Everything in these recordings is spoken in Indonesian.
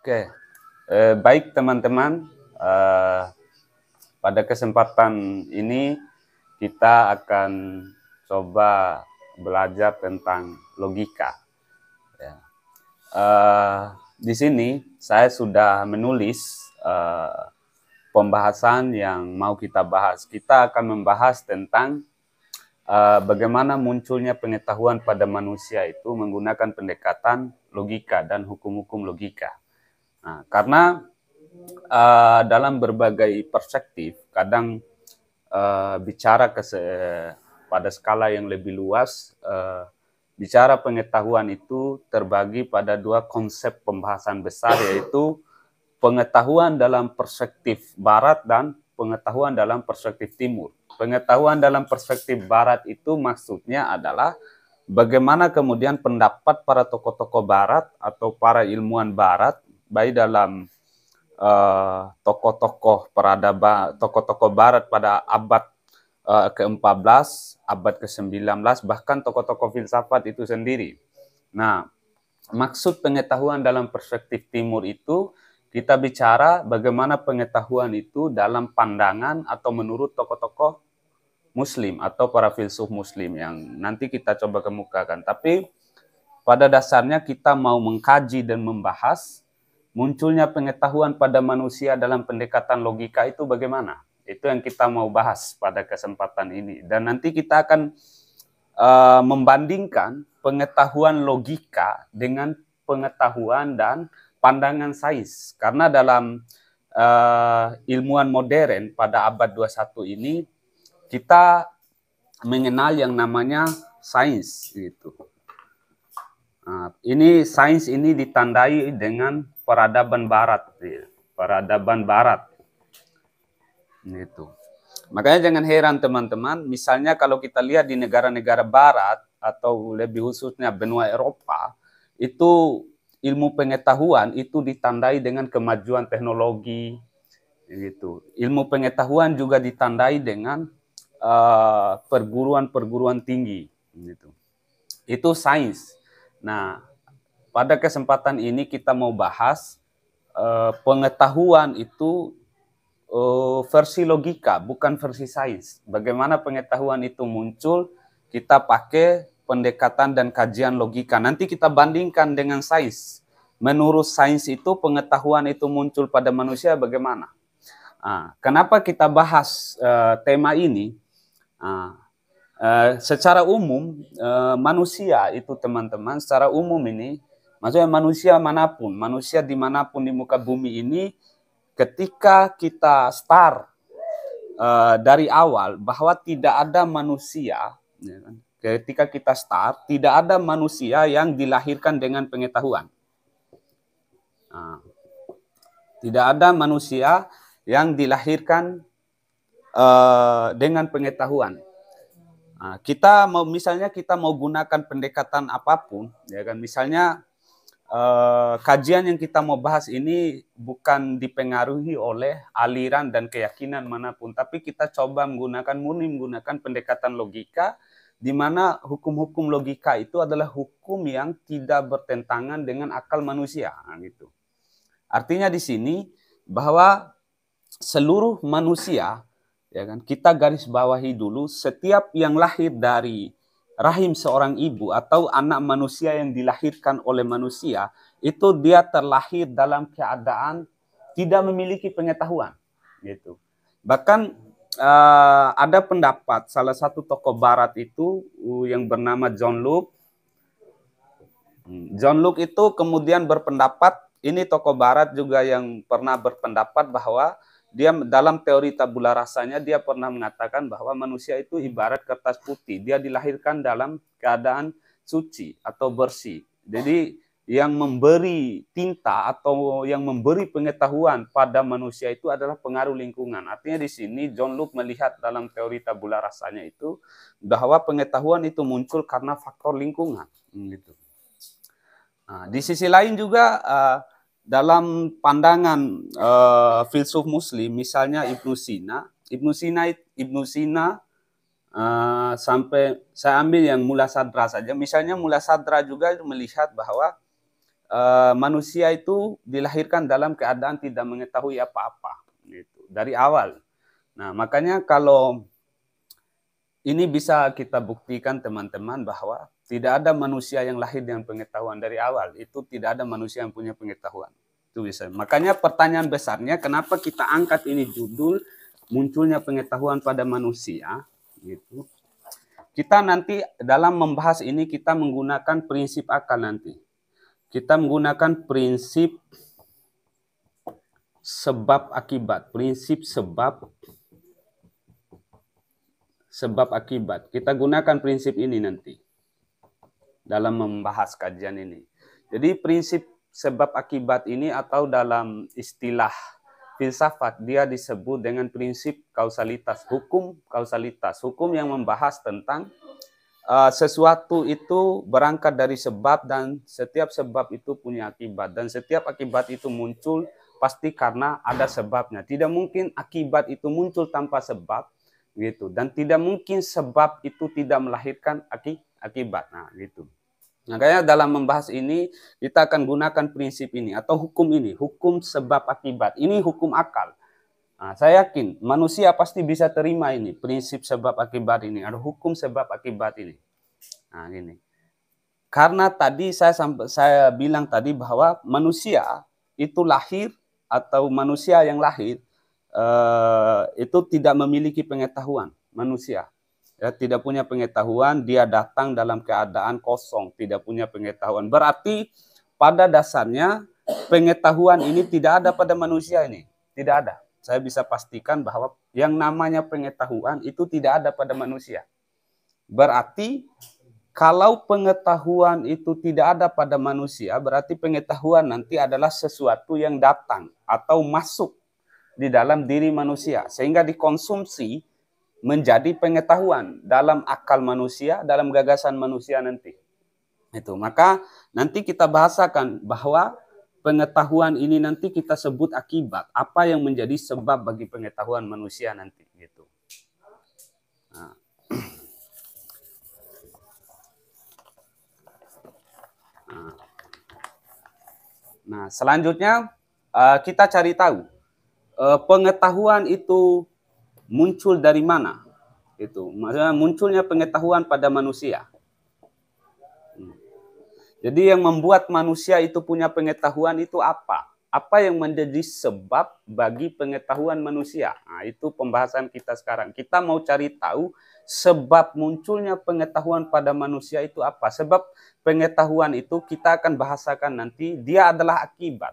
Oke, baik teman-teman. Eh, Pada kesempatan ini kita akan coba belajar tentang logika. Ya. Di sini saya sudah menulis pembahasan yang mau kita bahas. Kita akan membahas tentang bagaimana munculnya pengetahuan pada manusia itu menggunakan pendekatan logika dan hukum-hukum logika. Nah, karena dalam berbagai perspektif, kadang bicara pada skala yang lebih luas, bicara pengetahuan itu terbagi pada dua konsep pembahasan besar, yaitu pengetahuan dalam perspektif barat dan pengetahuan dalam perspektif timur. Pengetahuan dalam perspektif barat itu maksudnya adalah bagaimana kemudian pendapat para tokoh-tokoh barat atau para ilmuwan barat, baik dalam tokoh-tokoh peradaban, tokoh-tokoh barat pada abad ke-14, abad ke-19, bahkan tokoh-tokoh filsafat itu sendiri. Nah, maksud pengetahuan dalam perspektif timur itu, kita bicara bagaimana pengetahuan itu dalam pandangan atau menurut tokoh-tokoh muslim atau para filsuf muslim yang nanti kita coba kemukakan. Tapi pada dasarnya kita mau mengkaji dan membahas munculnya pengetahuan pada manusia dalam pendekatan logika itu bagaimana? Itu yang kita mau bahas pada kesempatan ini. Dan nanti kita akan membandingkan pengetahuan logika dengan pengetahuan dan pandangan sains. Karena dalam ilmuwan modern pada abad 21 ini, kita mengenal yang namanya sains. Gitu. Nah, ini sains ini ditandai dengan peradaban barat, peradaban barat. Gitu. Makanya jangan heran teman-teman, misalnya kalau kita lihat di negara-negara barat atau lebih khususnya benua Eropa, itu ilmu pengetahuan itu ditandai dengan kemajuan teknologi, gitu. Ilmu pengetahuan juga ditandai dengan perguruan-perguruan tinggi, gitu. Itu sains. Nah, pada kesempatan ini kita mau bahas pengetahuan itu versi logika, bukan versi sains. Bagaimana pengetahuan itu muncul, kita pakai pendekatan dan kajian logika. Nanti kita bandingkan dengan sains. Menurut sains itu pengetahuan itu muncul pada manusia bagaimana? Nah, kenapa kita bahas tema ini? Nah, secara umum manusia itu teman-teman, secara umum ini, maksudnya manusia manapun, manusia dimanapun di muka bumi ini, ketika kita start dari awal bahwa tidak ada manusia, ya kan? Ketika kita start, tidak ada manusia yang dilahirkan dengan pengetahuan. Nah, tidak ada manusia yang dilahirkan dengan pengetahuan. Nah, misalnya kita mau gunakan pendekatan apapun, ya kan? Misalnya kajian yang kita mau bahas ini bukan dipengaruhi oleh aliran dan keyakinan manapun, tapi kita coba menggunakan pendekatan logika, di mana hukum-hukum logika itu adalah hukum yang tidak bertentangan dengan akal manusia, gitu. Artinya di sini bahwa seluruh manusia, ya kan, kita garis bawahi dulu, setiap yang lahir dari rahim seorang ibu atau anak manusia yang dilahirkan oleh manusia, itu dia terlahir dalam keadaan tidak memiliki pengetahuan, gitu. Bahkan ada pendapat salah satu tokoh barat itu yang bernama John Locke. John Locke itu kemudian berpendapat, ini tokoh barat juga yang pernah berpendapat bahwa dia dalam teori tabula rasanya dia pernah mengatakan bahwa manusia itu ibarat kertas putih. Dia dilahirkan dalam keadaan suci atau bersih. Jadi yang memberi tinta atau yang memberi pengetahuan pada manusia itu adalah pengaruh lingkungan. Artinya di sini John Locke melihat dalam teori tabula rasanya itu bahwa pengetahuan itu muncul karena faktor lingkungan. Gitu. Nah, di sisi lain juga dalam pandangan filsuf muslim, misalnya Ibnu Sina sampai saya ambil yang Mula Sadra saja. Misalnya Mula Sadra juga melihat bahwa manusia itu dilahirkan dalam keadaan tidak mengetahui apa-apa gitu, dari awal. Nah, makanya kalau ini bisa kita buktikan teman-teman bahwa tidak ada manusia yang lahir dengan pengetahuan dari awal. Itu tidak ada manusia yang punya pengetahuan. Itu bisa. Makanya pertanyaan besarnya kenapa kita angkat ini judul munculnya pengetahuan pada manusia gitu. Kita nanti dalam membahas ini kita menggunakan prinsip akal nanti. Kita menggunakan prinsip sebab akibat, prinsip sebab akibat. Kita gunakan prinsip ini nanti dalam membahas kajian ini. Jadi prinsip sebab akibat ini atau dalam istilah filsafat dia disebut dengan prinsip kausalitas, hukum kausalitas, hukum yang membahas tentang sesuatu itu berangkat dari sebab dan setiap sebab itu punya akibat dan setiap akibat itu muncul pasti karena ada sebabnya. Tidak mungkin akibat itu muncul tanpa sebab gitu dan tidak mungkin sebab itu tidak melahirkan akibat. Nah, gitu. Makanya dalam membahas ini kita akan gunakan prinsip ini atau hukum ini, hukum sebab akibat. Ini hukum akal. Nah, saya yakin manusia pasti bisa terima ini, prinsip sebab akibat ini, ada hukum sebab akibat ini. Nah, ini. Karena tadi saya bilang tadi bahwa manusia itu lahir atau manusia yang lahir itu tidak memiliki pengetahuan. Manusia ya, tidak punya pengetahuan, dia datang dalam keadaan kosong, tidak punya pengetahuan. Berarti pada dasarnya pengetahuan ini tidak ada pada manusia ini, tidak ada. Saya bisa pastikan bahwa yang namanya pengetahuan itu tidak ada pada manusia. Berarti kalau pengetahuan itu tidak ada pada manusia, berarti pengetahuan nanti adalah sesuatu yang datang atau masuk di dalam diri manusia sehingga dikonsumsi menjadi pengetahuan dalam akal manusia, dalam gagasan manusia nanti. Itu. Maka nanti kita bahasakan bahwa pengetahuan ini nanti kita sebut akibat, apa yang menjadi sebab bagi pengetahuan manusia nanti gitu. Nah, selanjutnya kita cari tahu pengetahuan itu muncul dari mana? Itu maksudnya munculnya pengetahuan pada manusia. Jadi yang membuat manusia itu punya pengetahuan itu apa? Apa yang menjadi sebab bagi pengetahuan manusia? Nah, itu pembahasan kita sekarang. Kita mau cari tahu sebab munculnya pengetahuan pada manusia itu apa? Sebab pengetahuan itu kita akan bahasakan nanti, dia adalah akibat.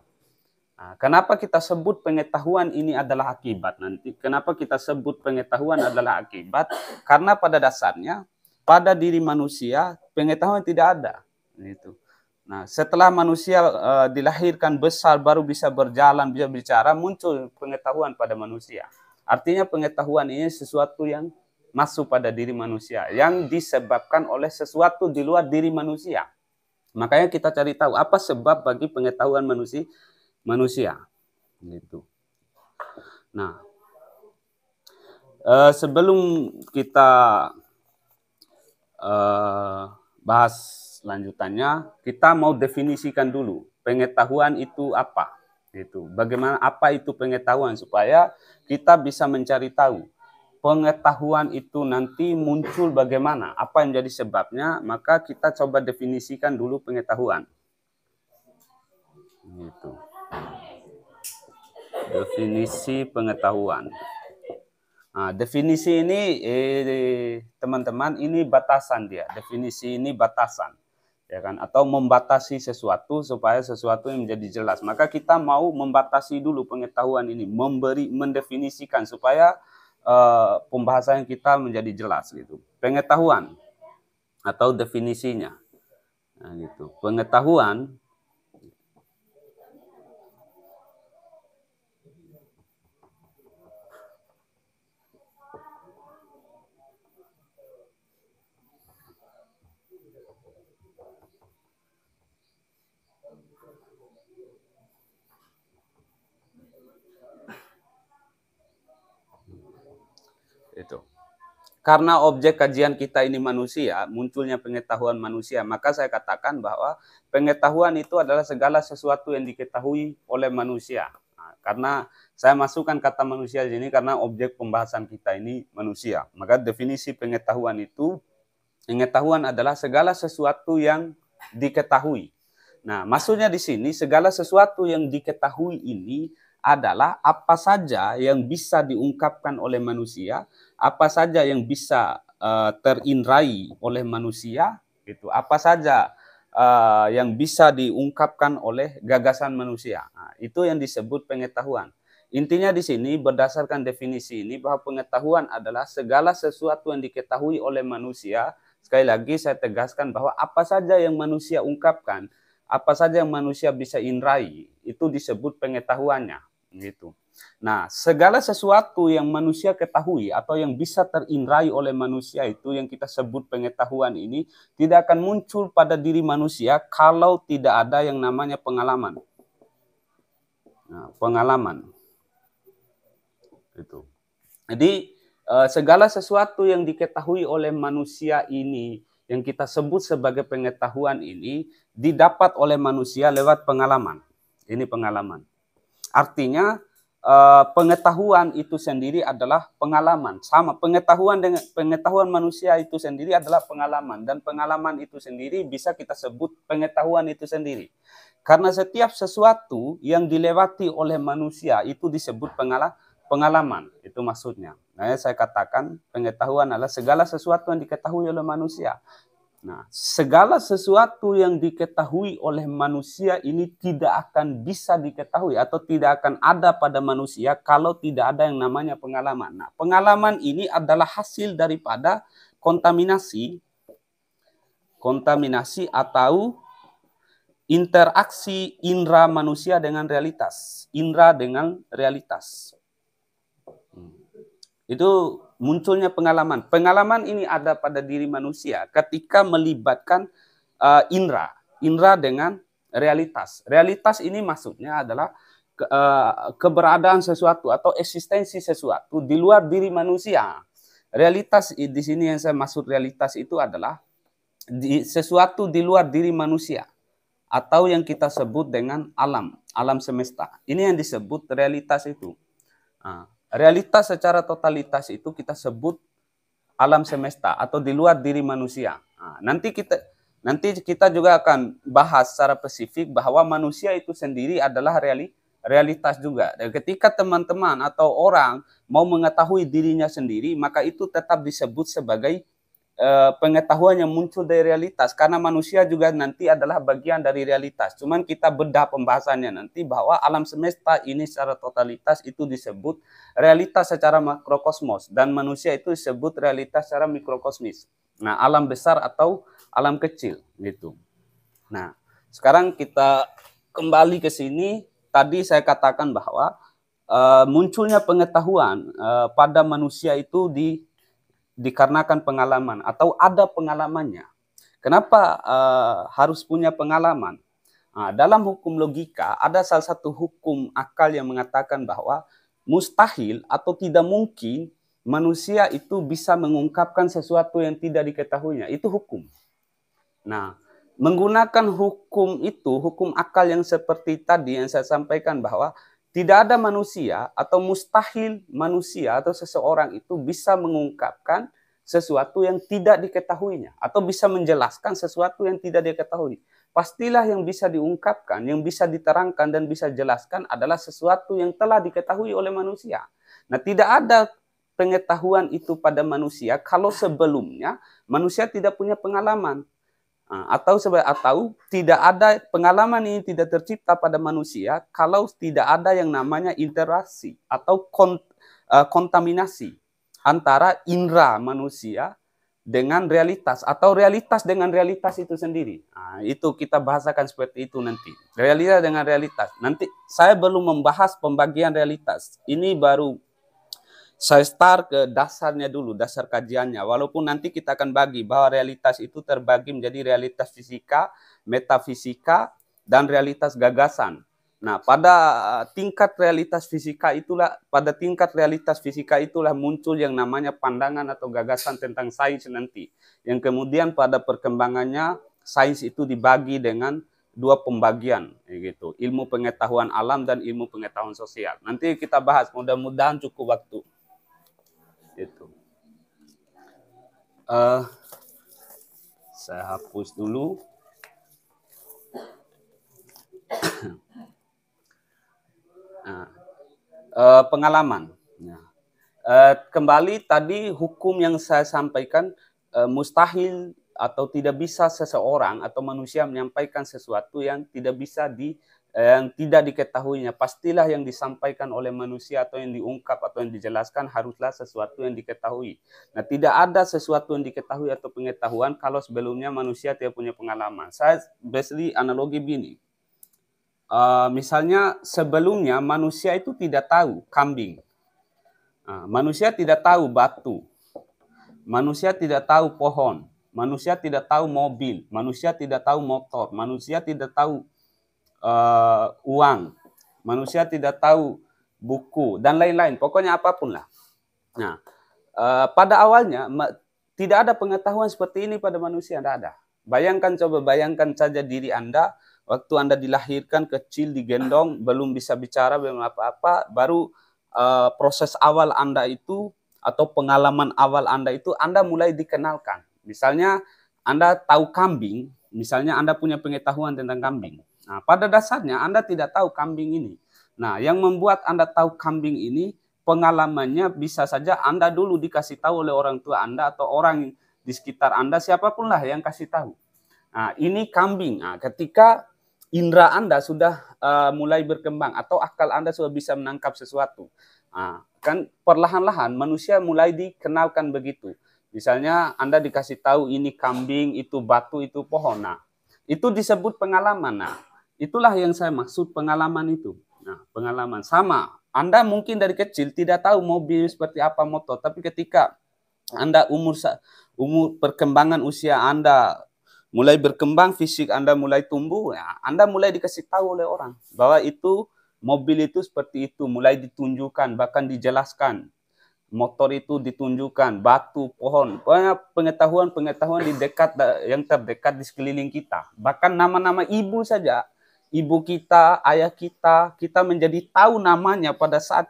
Nah, kenapa kita sebut pengetahuan ini adalah akibat nanti? Kenapa kita sebut pengetahuan adalah akibat? Karena pada dasarnya, pada diri manusia, pengetahuan tidak ada. Gitu. Nah, setelah manusia dilahirkan besar, baru bisa berjalan, bisa bicara, muncul pengetahuan pada manusia. Artinya pengetahuan ini sesuatu yang masuk pada diri manusia, yang disebabkan oleh sesuatu di luar diri manusia. Makanya kita cari tahu apa sebab bagi pengetahuan manusia. Gitu. Nah, sebelum kita bahas lanjutannya, kita mau definisikan dulu pengetahuan itu apa. Gitu. Bagaimana apa itu pengetahuan supaya kita bisa mencari tahu pengetahuan itu nanti muncul bagaimana, apa yang jadi sebabnya, maka kita coba definisikan dulu pengetahuan. Gitu. Definisi pengetahuan. Nah, definisi ini teman-teman ini batasan dia. Definisi ini batasan, ya kan? Atau membatasi sesuatu supaya sesuatu yang menjadi jelas. Maka kita mau membatasi dulu pengetahuan ini, mendefinisikan supaya pembahasan kita menjadi jelas gitu. Pengetahuan atau definisinya. Nah, gitu. Pengetahuan itu. karena objek kajian kita ini manusia, munculnya pengetahuan manusia, maka saya katakan bahwa pengetahuan itu adalah segala sesuatu yang diketahui oleh manusia. Nah, karena saya masukkan kata manusia di sini karena objek pembahasan kita ini manusia. Maka definisi pengetahuan itu, pengetahuan adalah segala sesuatu yang diketahui. Nah, maksudnya di sini segala sesuatu yang diketahui ini adalah apa saja yang bisa diungkapkan oleh manusia, apa saja yang bisa terindrai oleh manusia, gitu. Apa saja yang bisa diungkapkan oleh gagasan manusia. Nah, itu yang disebut pengetahuan. Intinya di sini berdasarkan definisi ini bahwa pengetahuan adalah segala sesuatu yang diketahui oleh manusia. Sekali lagi saya tegaskan bahwa apa saja yang manusia ungkapkan, apa saja yang manusia bisa indrai, itu disebut pengetahuannya. Gitu. Nah, segala sesuatu yang manusia ketahui atau yang bisa terindrai oleh manusia itu yang kita sebut pengetahuan ini tidak akan muncul pada diri manusia kalau tidak ada yang namanya pengalaman. Nah, pengalaman. Itu. Jadi segala sesuatu yang diketahui oleh manusia ini yang kita sebut sebagai pengetahuan ini didapat oleh manusia lewat pengalaman. Ini pengalaman. Artinya pengetahuan itu sendiri adalah pengalaman. Sama, pengetahuan manusia itu sendiri adalah pengalaman. Dan pengalaman itu sendiri bisa kita sebut pengetahuan itu sendiri. Karena setiap sesuatu yang dilewati oleh manusia itu disebut pengalaman. Itu maksudnya. Nah, saya katakan pengetahuan adalah segala sesuatu yang diketahui oleh manusia. Nah, segala sesuatu yang diketahui oleh manusia ini tidak akan bisa diketahui atau tidak akan ada pada manusia kalau tidak ada yang namanya pengalaman. Nah, pengalaman ini adalah hasil daripada kontaminasi atau interaksi indera manusia dengan realitas. Indera dengan realitas. Itu munculnya pengalaman. Pengalaman ini ada pada diri manusia ketika melibatkan indera dengan realitas. Realitas ini maksudnya adalah keberadaan sesuatu atau eksistensi sesuatu di luar diri manusia. Realitas di sini yang saya maksud realitas itu adalah sesuatu di luar diri manusia atau yang kita sebut dengan alam semesta. Ini yang disebut realitas itu. Nah, realitas secara totalitas itu kita sebut alam semesta atau di luar diri manusia. Nah, nanti kita juga akan bahas secara spesifik bahwa manusia itu sendiri adalah realitas juga. Dan ketika teman-teman atau orang mau mengetahui dirinya sendiri, maka itu tetap disebut sebagai pengetahuan yang muncul dari realitas. Karena manusia juga nanti adalah bagian dari realitas. Cuman kita bedah pembahasannya nanti bahwa alam semesta ini secara totalitas itu disebut realitas secara makrokosmos. Dan manusia itu disebut realitas secara mikrokosmis. Nah, alam besar atau alam kecil. Gitu. Nah, sekarang kita kembali ke sini. Tadi saya katakan bahwa munculnya pengetahuan pada manusia itu dikarenakan pengalaman atau ada pengalamannya. Kenapa harus punya pengalaman? Nah, dalam hukum logika ada salah satu hukum akal yang mengatakan bahwa mustahil atau tidak mungkin manusia itu bisa mengungkapkan sesuatu yang tidak diketahuinya. Itu hukum. Nah, menggunakan hukum itu, hukum akal yang seperti tadi yang saya sampaikan bahwa tidak ada manusia atau mustahil manusia atau seseorang itu bisa mengungkapkan sesuatu yang tidak diketahuinya atau bisa menjelaskan sesuatu yang tidak diketahui. Pastilah yang bisa diungkapkan, yang bisa diterangkan dan bisa jelaskan adalah sesuatu yang telah diketahui oleh manusia. Nah, tidak ada pengetahuan itu pada manusia kalau sebelumnya manusia tidak punya pengalaman. Atau tidak ada pengalaman ini tidak tercipta pada manusia kalau tidak ada yang namanya interaksi atau kontaminasi antara indera manusia dengan realitas atau realitas dengan realitas itu sendiri. Nah, itu kita bahasakan seperti itu nanti. Realitas dengan realitas. Nanti saya belum membahas pembagian realitas. Ini baru saya start ke dasarnya dulu, dasar kajiannya. Walaupun nanti kita akan bagi bahwa realitas itu terbagi menjadi realitas fisika, metafisika, dan realitas gagasan. Nah, pada tingkat realitas fisika itulah muncul yang namanya pandangan atau gagasan tentang sains nanti. Yang kemudian pada perkembangannya sains itu dibagi dengan dua pembagian, gitu. Ilmu pengetahuan alam dan ilmu pengetahuan sosial. Nanti kita bahas, mudah-mudahan cukup waktu. Itu. Saya hapus dulu. Nah, pengalaman. Nah, kembali tadi hukum yang saya sampaikan, mustahil atau tidak bisa seseorang atau manusia menyampaikan sesuatu yang yang tidak diketahuinya. Pastilah yang disampaikan oleh manusia atau yang diungkap atau yang dijelaskan haruslah sesuatu yang diketahui. Nah, tidak ada sesuatu yang diketahui atau pengetahuan kalau sebelumnya manusia tidak punya pengalaman. Saya beri analogi begini. Misalnya sebelumnya manusia itu tidak tahu kambing. Manusia tidak tahu batu, manusia tidak tahu pohon, manusia tidak tahu mobil, manusia tidak tahu motor, manusia tidak tahu uang, manusia tidak tahu buku, dan lain-lain. Pokoknya apapun lah. Nah, pada awalnya tidak ada pengetahuan seperti ini pada manusia, tidak ada. Bayangkan saja diri Anda, waktu Anda dilahirkan kecil, digendong, belum bisa bicara, belum apa-apa, baru proses awal Anda itu atau pengalaman awal Anda itu Anda mulai dikenalkan. Misalnya Anda tahu kambing, misalnya Anda punya pengetahuan tentang kambing. Nah, pada dasarnya Anda tidak tahu kambing ini. Nah, yang membuat Anda tahu kambing ini pengalamannya bisa saja Anda dulu dikasih tahu oleh orang tua Anda atau orang di sekitar Anda, siapapun lah yang kasih tahu. Nah, ini kambing. Nah, ketika indera Anda sudah mulai berkembang atau akal Anda sudah bisa menangkap sesuatu. Kan perlahan-lahan manusia mulai dikenalkan begitu. Misalnya Anda dikasih tahu ini kambing, itu batu, itu pohon. Nah, itu disebut pengalaman. Nah, itulah yang saya maksud pengalaman itu. Nah, pengalaman sama. Anda mungkin dari kecil tidak tahu mobil seperti apa, motor, tapi ketika Anda umur perkembangan usia Anda mulai berkembang, fisik Anda mulai tumbuh, ya, Anda mulai dikasih tahu oleh orang bahwa itu mobil itu seperti itu, mulai ditunjukkan, bahkan dijelaskan. Motor itu ditunjukkan, batu, pohon, pengetahuan-pengetahuan yang terdekat di sekeliling kita. Bahkan nama-nama ibu saja, ibu kita, ayah kita menjadi tahu namanya pada saat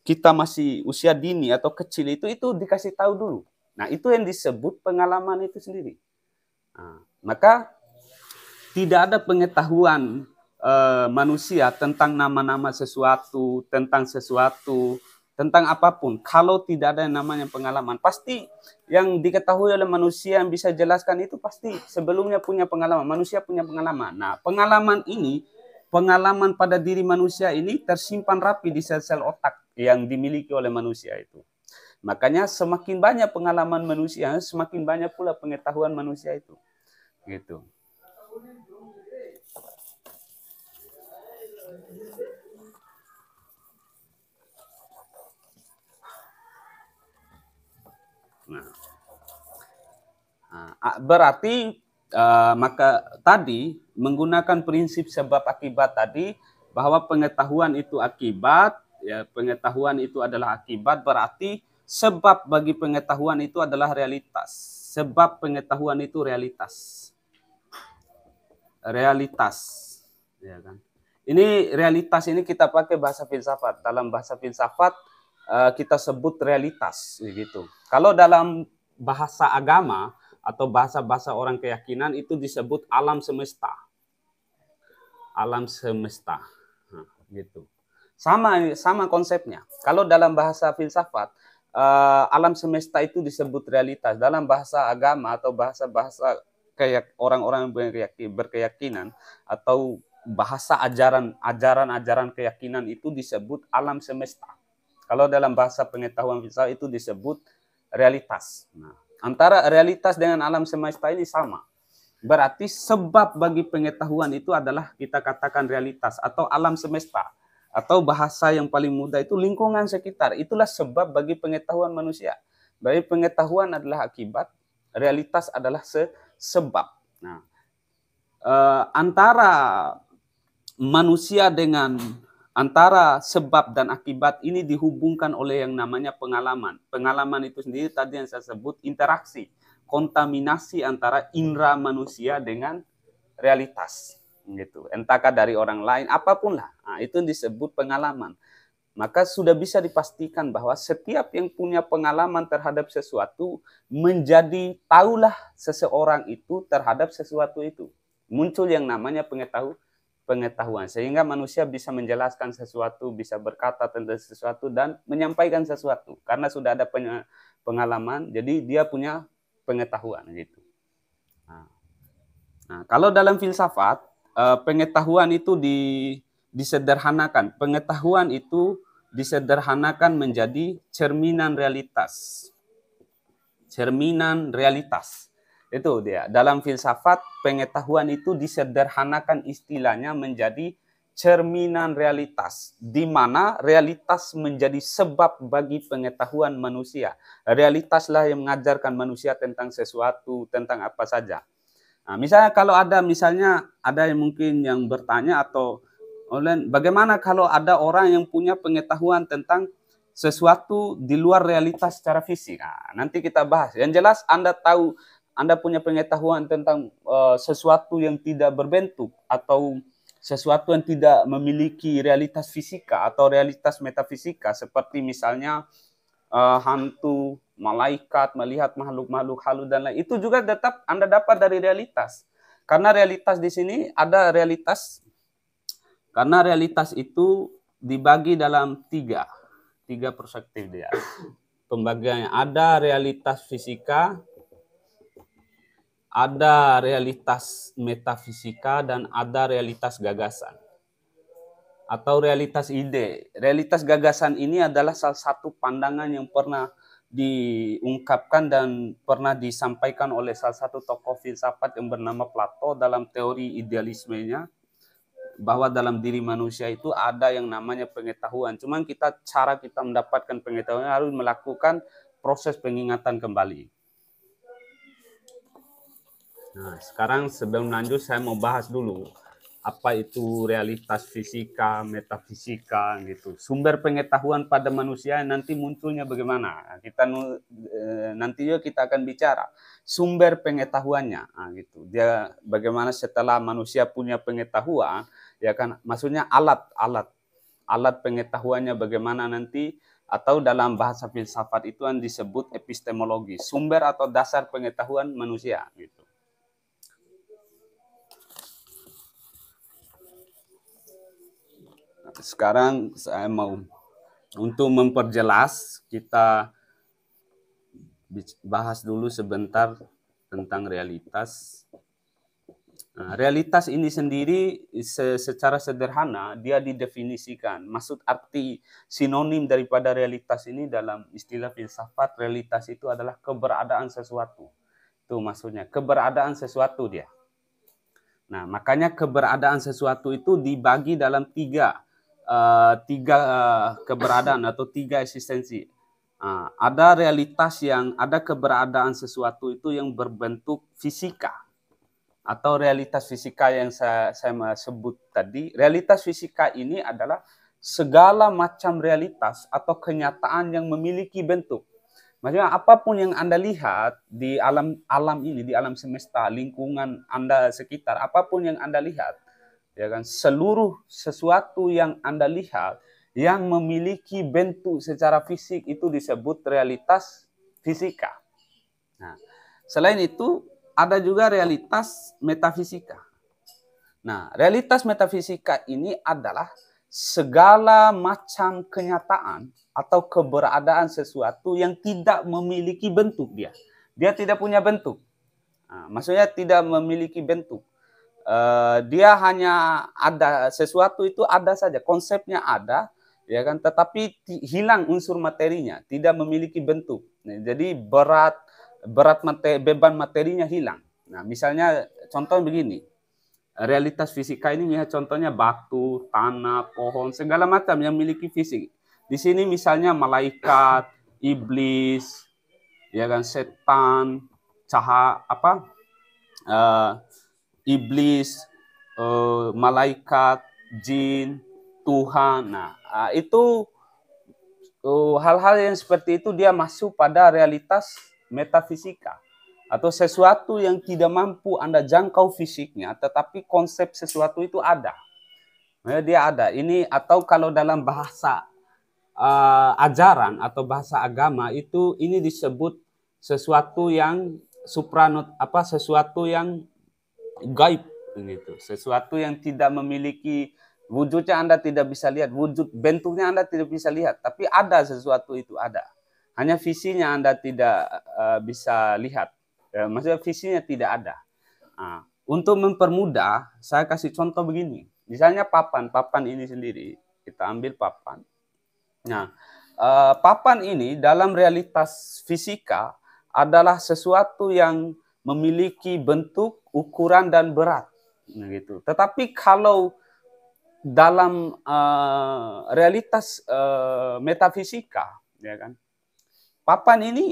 kita masih usia dini atau kecil itu dikasih tahu dulu. Nah, itu yang disebut pengalaman itu sendiri. Nah, maka tidak ada pengetahuan manusia tentang nama-nama sesuatu, tentang apapun. Kalau tidak ada yang namanya pengalaman, pasti yang diketahui oleh manusia yang bisa jelaskan itu pasti sebelumnya punya pengalaman. Manusia punya pengalaman. Nah, pengalaman pada diri manusia ini tersimpan rapi di sel-sel otak yang dimiliki oleh manusia itu. Makanya semakin banyak pengalaman manusia, semakin banyak pula pengetahuan manusia itu. Gitu. Berarti maka tadi menggunakan prinsip sebab akibat tadi, bahwa pengetahuan itu akibat, ya, pengetahuan itu adalah akibat, berarti sebab bagi pengetahuan itu adalah realitas. Sebab pengetahuan itu realitas. Ya kan? Ini realitas ini kita pakai bahasa filsafat. Dalam bahasa filsafat kita sebut realitas, gitu. Kalau dalam bahasa agama atau bahasa-bahasa orang keyakinan itu disebut alam semesta. Alam semesta. Nah, gitu. Sama konsepnya. Kalau dalam bahasa filsafat alam semesta itu disebut realitas. Dalam bahasa agama atau bahasa-bahasa kayak orang-orang berkeyakinan atau bahasa ajaran keyakinan itu disebut alam semesta. Kalau dalam bahasa pengetahuan filsafat itu disebut realitas. Nah, antara realitas dengan alam semesta ini sama. Berarti sebab bagi pengetahuan itu adalah kita katakan realitas atau alam semesta. Atau bahasa yang paling mudah itu lingkungan sekitar. Itulah sebab bagi pengetahuan manusia. Bagi pengetahuan adalah akibat, realitas adalah sebab. Nah, antara manusia dengan antara sebab dan akibat ini dihubungkan oleh yang namanya pengalaman. Pengalaman itu sendiri tadi yang saya sebut interaksi, kontaminasi antara indera manusia dengan realitas, gitu. Entahkah dari orang lain, apapun lah, nah, itu disebut pengalaman. Maka sudah bisa dipastikan bahwa setiap yang punya pengalaman terhadap sesuatu menjadi tahulah seseorang itu terhadap sesuatu itu. Muncul yang namanya pengetahuan, sehingga manusia bisa menjelaskan sesuatu, bisa berkata tentang sesuatu dan menyampaikan sesuatu karena sudah ada pengalaman, jadi dia punya pengetahuan gitu. Nah, kalau dalam filsafat pengetahuan itu disederhanakan. Pengetahuan itu disederhanakan menjadi cerminan realitas. Cerminan realitas. Itu dia. Dalam filsafat, pengetahuan itu disederhanakan istilahnya menjadi cerminan realitas, di mana realitas menjadi sebab bagi pengetahuan manusia. Realitaslah yang mengajarkan manusia tentang sesuatu, tentang apa saja. Nah, misalnya kalau ada yang mungkin yang bertanya atau bagaimana kalau ada orang yang punya pengetahuan tentang sesuatu di luar realitas secara fisik. Nah, nanti kita bahas. Yang jelas Anda punya pengetahuan tentang sesuatu yang tidak berbentuk atau sesuatu yang tidak memiliki realitas fisika atau realitas metafisika, seperti misalnya hantu, malaikat, melihat makhluk-makhluk halus dan lain. Itu juga tetap Anda dapat dari realitas. Karena realitas di sini ada realitas, karena realitas itu dibagi dalam tiga perspektif dia. Pembagiannya ada realitas fisika, ada realitas metafisika, dan ada realitas gagasan atau realitas ide. Realitas gagasan ini adalah salah satu pandangan yang pernah diungkapkan dan pernah disampaikan oleh salah satu tokoh filsafat yang bernama Plato dalam teori idealismenya, bahwa dalam diri manusia itu ada yang namanya pengetahuan. Cuman cara kita mendapatkan pengetahuan harus melakukan proses pengingatan kembali. Nah, sekarang sebelum lanjut saya mau bahas dulu apa itu realitas fisika, metafisika gitu. Sumber pengetahuan pada manusia nanti munculnya bagaimana? Nanti juga kita akan bicara sumber pengetahuannya, gitu. Dia bagaimana setelah manusia punya pengetahuan, ya kan? Maksudnya alat pengetahuannya bagaimana nanti, atau dalam bahasa filsafat itu yang disebut epistemologi, sumber atau dasar pengetahuan manusia gitu. Sekarang saya mau untuk memperjelas, kita bahas dulu sebentar tentang realitas. Nah, realitas ini sendiri secara sederhana dia didefinisikan. Maksud arti sinonim daripada realitas ini dalam istilah filsafat, realitas itu adalah keberadaan sesuatu. Itu maksudnya, keberadaan sesuatu dia. Nah, makanya keberadaan sesuatu itu dibagi dalam tiga keberadaan atau tiga eksistensi. Ada realitas yang ada keberadaan sesuatu itu yang berbentuk fisika, atau realitas fisika yang saya sebut tadi. Realitas fisika ini adalah segala macam realitas atau kenyataan yang memiliki bentuk. Maksudnya apapun yang Anda lihat di alam ini, di alam semesta, lingkungan Anda sekitar, apapun yang Anda lihat, ya kan, seluruh sesuatu yang Anda lihat yang memiliki bentuk secara fisik itu disebut realitas fisika. Nah, selain itu ada juga realitas metafisika. Nah, realitas metafisika ini adalah segala macam kenyataan atau keberadaan sesuatu yang tidak memiliki bentuk dia. Dia tidak punya bentuk. Nah, maksudnya tidak memiliki bentuk. Dia hanya ada, sesuatu itu ada saja, konsepnya ada, ya kan, tetapi hilang unsur materinya, tidak memiliki bentuk. Nah, jadi beban materinya hilang. Nah, misalnya contoh begini, realitas fisika ini misalnya contohnya batu, tanah, pohon, segala macam yang memiliki fisik. Di sini misalnya malaikat, iblis, ya kan, setan, iblis, malaikat, jin, Tuhan. Nah, itu hal-hal yang seperti itu dia masuk pada realitas metafisika atau sesuatu yang tidak mampu Anda jangkau fisiknya, tetapi konsep sesuatu itu ada. Nah, dia ada. Ini atau kalau dalam bahasa ajaran atau bahasa agama itu ini disebut sesuatu yang supranot sesuatu yang gaib gitu, sesuatu yang tidak memiliki wujudnya, Anda tidak bisa lihat, wujud bentuknya Anda tidak bisa lihat, tapi ada sesuatu itu ada. Hanya visinya Anda tidak bisa lihat. Maksudnya visinya tidak ada. Nah, untuk mempermudah, saya kasih contoh begini. Misalnya papan ini sendiri, kita ambil papan. Nah, papan ini dalam realitas fisika adalah sesuatu yang memiliki bentuk, ukuran, dan berat. Nah, gitu. Tetapi kalau dalam realitas metafisika, ya kan, papan ini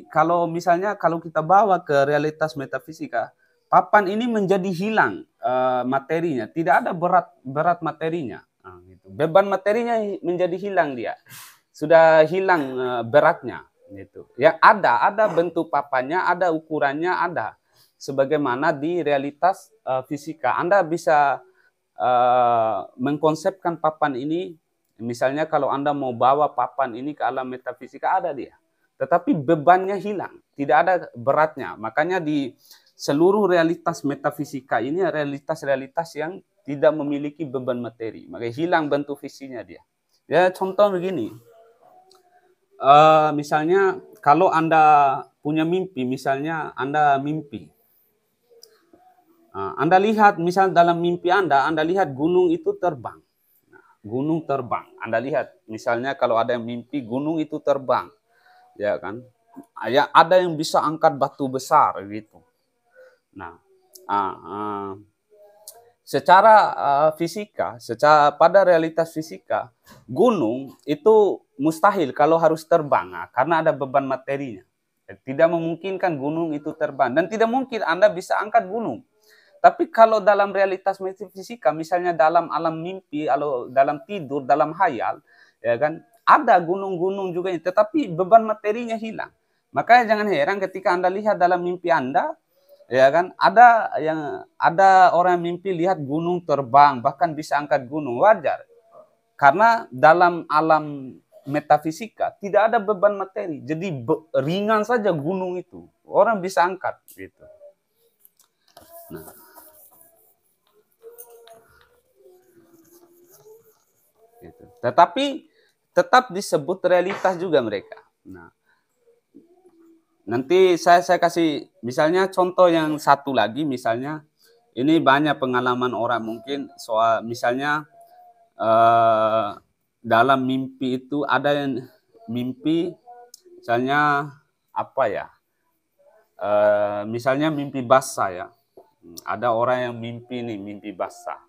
kalau misalnya kalau kita bawa ke realitas metafisika, papan ini menjadi hilang materinya, tidak ada berat materinya. Nah, gitu. Beban materinya menjadi hilang dia, sudah hilang beratnya. Gitu. Yang ada bentuk papannya, ada ukurannya, ada. Sebagaimana di realitas fisika, Anda bisa mengkonsepkan papan ini. Misalnya kalau Anda mau bawa papan ini ke alam metafisika, ada dia. Tetapi bebannya hilang, tidak ada beratnya. Makanya di seluruh realitas metafisika ini realitas-realitas yang tidak memiliki beban materi. Makanya hilang bentuk visinya dia. Ya contoh begini. Misalnya kalau Anda punya mimpi, misalnya Anda mimpi. Anda lihat, misal dalam mimpi Anda lihat gunung itu terbang. Gunung terbang. Anda lihat, misalnya kalau ada yang mimpi gunung itu terbang, ya kan? Ya ada yang bisa angkat batu besar gitu. Nah, secara fisika, pada realitas fisika, gunung itu mustahil kalau harus terbang, karena ada beban materinya. Tidak memungkinkan gunung itu terbang dan tidak mungkin Anda bisa angkat gunung. Tapi kalau dalam realitas metafisika, misalnya dalam alam mimpi, atau dalam tidur, dalam hayal, ya kan, ada gunung-gunung juga, tetapi beban materinya hilang. Makanya jangan heran ketika Anda lihat dalam mimpi Anda, ya kan, ada orang yang mimpi lihat gunung terbang, bahkan bisa angkat gunung, wajar. Karena dalam alam metafisika tidak ada beban materi, jadi ringan saja gunung itu, orang bisa angkat gitu. Nah. Gitu. Tetapi tetap disebut realitas juga mereka. Nah, nanti saya kasih misalnya contoh yang satu lagi, misalnya ini banyak pengalaman orang mungkin soal misalnya dalam mimpi itu ada yang mimpi misalnya apa ya, misalnya mimpi basah ya, ada orang yang mimpi basah.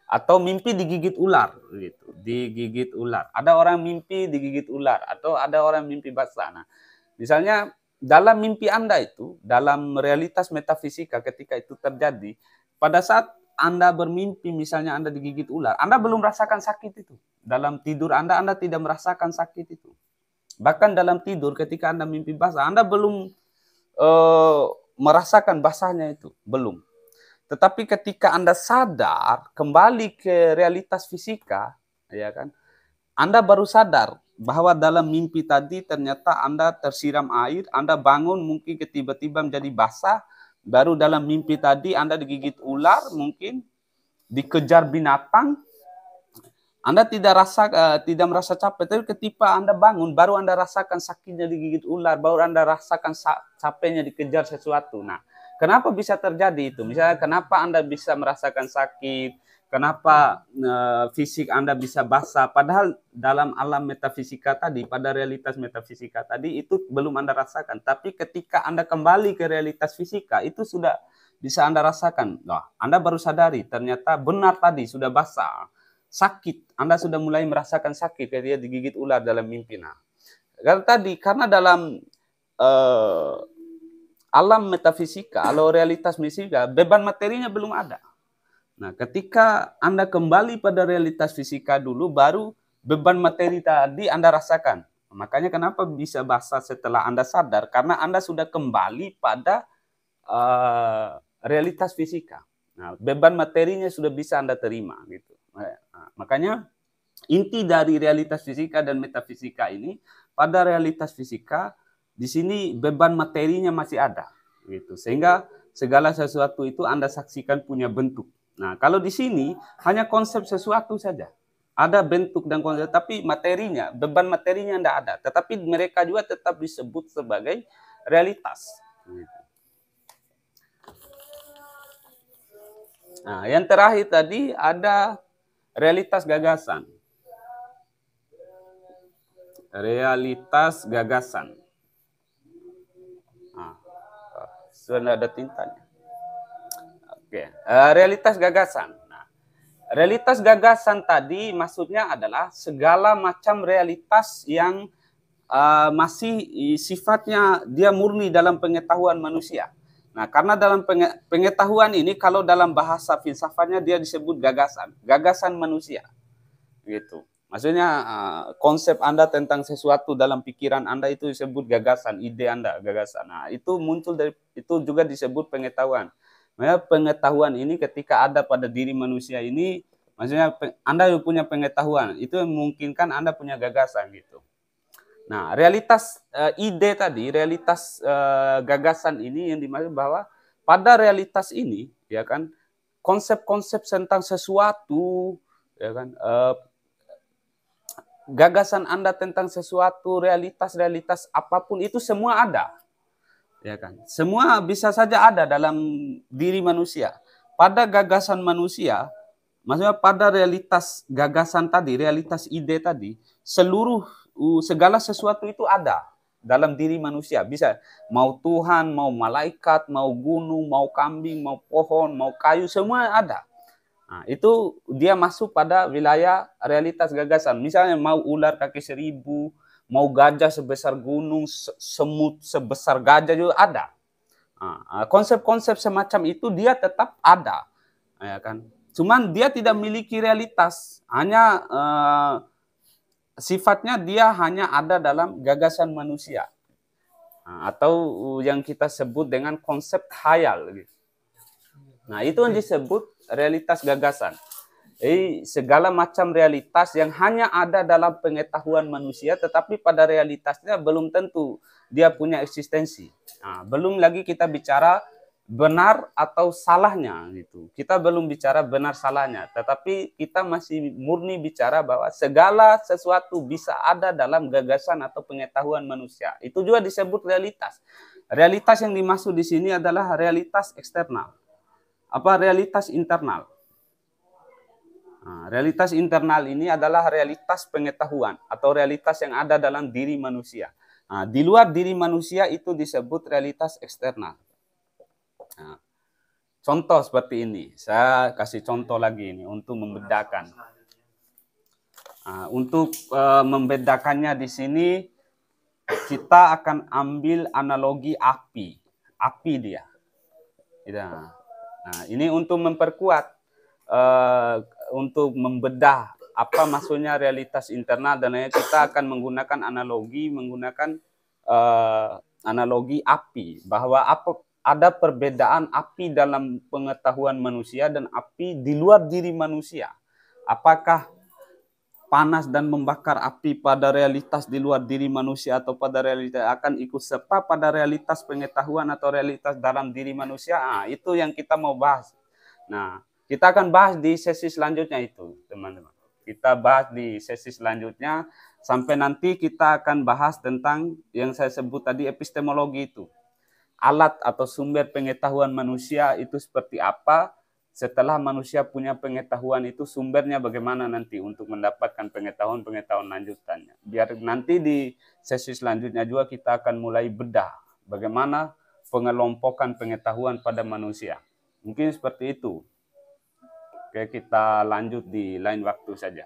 Atau mimpi digigit ular gitu, digigit ular. Ada orang mimpi digigit ular atau ada orang mimpi basah. Nah, misalnya dalam mimpi Anda itu, dalam realitas metafisika ketika itu terjadi, pada saat Anda bermimpi misalnya Anda digigit ular, Anda belum merasakan sakit itu. Dalam tidur Anda tidak merasakan sakit itu. Bahkan dalam tidur ketika Anda mimpi basah, Anda belum merasakan basahnya itu, belum. Tetapi ketika Anda sadar kembali ke realitas fisika, ya kan, Anda baru sadar bahwa dalam mimpi tadi ternyata Anda tersiram air, Anda bangun mungkin tiba-tiba menjadi basah, baru dalam mimpi tadi Anda digigit ular, mungkin dikejar binatang, Anda tidak merasa capek, tapi ketika Anda bangun, baru Anda rasakan sakitnya digigit ular, baru Anda rasakan capeknya dikejar sesuatu. Nah, kenapa bisa terjadi itu? Misalnya kenapa Anda bisa merasakan sakit, kenapa fisik Anda bisa basah, padahal dalam alam metafisika tadi, pada realitas metafisika tadi, itu belum Anda rasakan. Tapi ketika Anda kembali ke realitas fisika, itu sudah bisa Anda rasakan. Nah, Anda baru sadari, ternyata benar tadi, sudah basah. Sakit, Anda sudah mulai merasakan sakit ketika digigit ular dalam mimpi. Nah, karena dalam alam metafisika, kalau realitas fisika, beban materinya belum ada. Nah, ketika Anda kembali pada realitas fisika dulu, baru beban materi tadi Anda rasakan. Makanya kenapa bisa basah setelah Anda sadar? Karena Anda sudah kembali pada realitas fisika. Nah, beban materinya sudah bisa Anda terima. Gitu. Nah, makanya inti dari realitas fisika dan metafisika ini, pada realitas fisika, di sini beban materinya masih ada. Gitu. Sehingga segala sesuatu itu Anda saksikan punya bentuk. Nah, kalau di sini hanya konsep sesuatu saja. Ada bentuk dan konsep, tapi materinya, beban materinya tidak ada. Tetapi mereka juga tetap disebut sebagai realitas. Nah, yang terakhir tadi ada realitas gagasan. Realitas gagasan. Nah, sudah ada tintanya. Oke, realitas gagasan. Nah, realitas gagasan tadi maksudnya adalah segala macam realitas yang masih sifatnya dia murni dalam pengetahuan manusia. Nah, karena dalam pengetahuan ini, kalau dalam bahasa filsafatnya dia disebut gagasan, gagasan manusia, gitu. Maksudnya konsep Anda tentang sesuatu dalam pikiran Anda itu disebut gagasan, ide Anda, gagasan. Nah, itu muncul dari, itu juga disebut pengetahuan. Nah, pengetahuan ini ketika ada pada diri manusia ini, maksudnya Anda punya pengetahuan, itu memungkinkan Anda punya gagasan gitu. Nah, realitas ide tadi, realitas gagasan ini yang dimaksud bahwa pada realitas ini, ya kan, konsep-konsep tentang sesuatu, ya kan, gagasan Anda tentang sesuatu, realitas-realitas apapun itu semua ada, ya kan. Semua bisa saja ada dalam diri manusia. Pada gagasan manusia, maksudnya pada realitas gagasan tadi, realitas ide tadi, segala sesuatu itu ada dalam diri manusia. Bisa mau Tuhan, mau malaikat, mau gunung, mau kambing, mau pohon, mau kayu, semua ada. Nah, itu dia masuk pada wilayah realitas gagasan. Misalnya mau ular kaki 1000, mau gajah sebesar gunung, semut sebesar gajah juga ada. Nah, konsep-konsep semacam itu dia tetap ada, ya kan. Cuman dia tidak memiliki realitas, hanya sifatnya dia hanya ada dalam gagasan manusia, atau yang kita sebut dengan konsep khayal. Nah, itu yang disebut realitas gagasan. Jadi segala macam realitas yang hanya ada dalam pengetahuan manusia, tetapi pada realitasnya belum tentu dia punya eksistensi. Nah, belum lagi kita bicara benar atau salahnya gitu. Kita belum bicara benar salahnya, tetapi kita masih murni bicara bahwa segala sesuatu bisa ada dalam gagasan atau pengetahuan manusia. Itu juga disebut realitas. Realitas yang dimaksud di sini adalah realitas eksternal. Apa realitas internal? Nah, realitas internal ini adalah realitas pengetahuan atau realitas yang ada dalam diri manusia. Nah, di luar diri manusia itu disebut realitas eksternal. Nah, contoh seperti ini, saya kasih contoh lagi ini untuk membedakan. Nah, untuk membedakannya di sini kita akan ambil analogi api, api dia. Nah, ini untuk memperkuat, untuk membedah apa maksudnya realitas internal, dan kita akan menggunakan analogi api, bahwa ada perbedaan api dalam pengetahuan manusia dan api di luar diri manusia. Apakah panas dan membakar api pada realitas di luar diri manusia atau pada realitas akan ikut serta pada realitas pengetahuan atau realitas dalam diri manusia? Nah, itu yang kita mau bahas. Nah, kita akan bahas di sesi selanjutnya itu, teman-teman. Kita bahas di sesi selanjutnya sampai nanti kita akan bahas tentang yang saya sebut tadi, epistemologi itu. Alat atau sumber pengetahuan manusia itu seperti apa, setelah manusia punya pengetahuan itu sumbernya bagaimana nanti untuk mendapatkan pengetahuan lanjutannya. Biar nanti di sesi selanjutnya juga kita akan mulai bedah bagaimana pengelompokan pengetahuan pada manusia. Mungkin seperti itu. Oke, kita lanjut di lain waktu saja.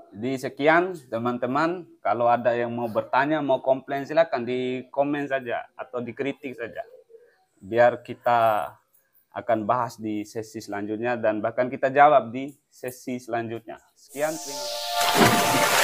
Jadi sekian teman-teman, kalau ada yang mau bertanya, mau komplain, silakan di komen saja atau dikritik saja. Biar kita akan bahas di sesi selanjutnya dan bahkan kita jawab di sesi selanjutnya. Sekian, terima kasih.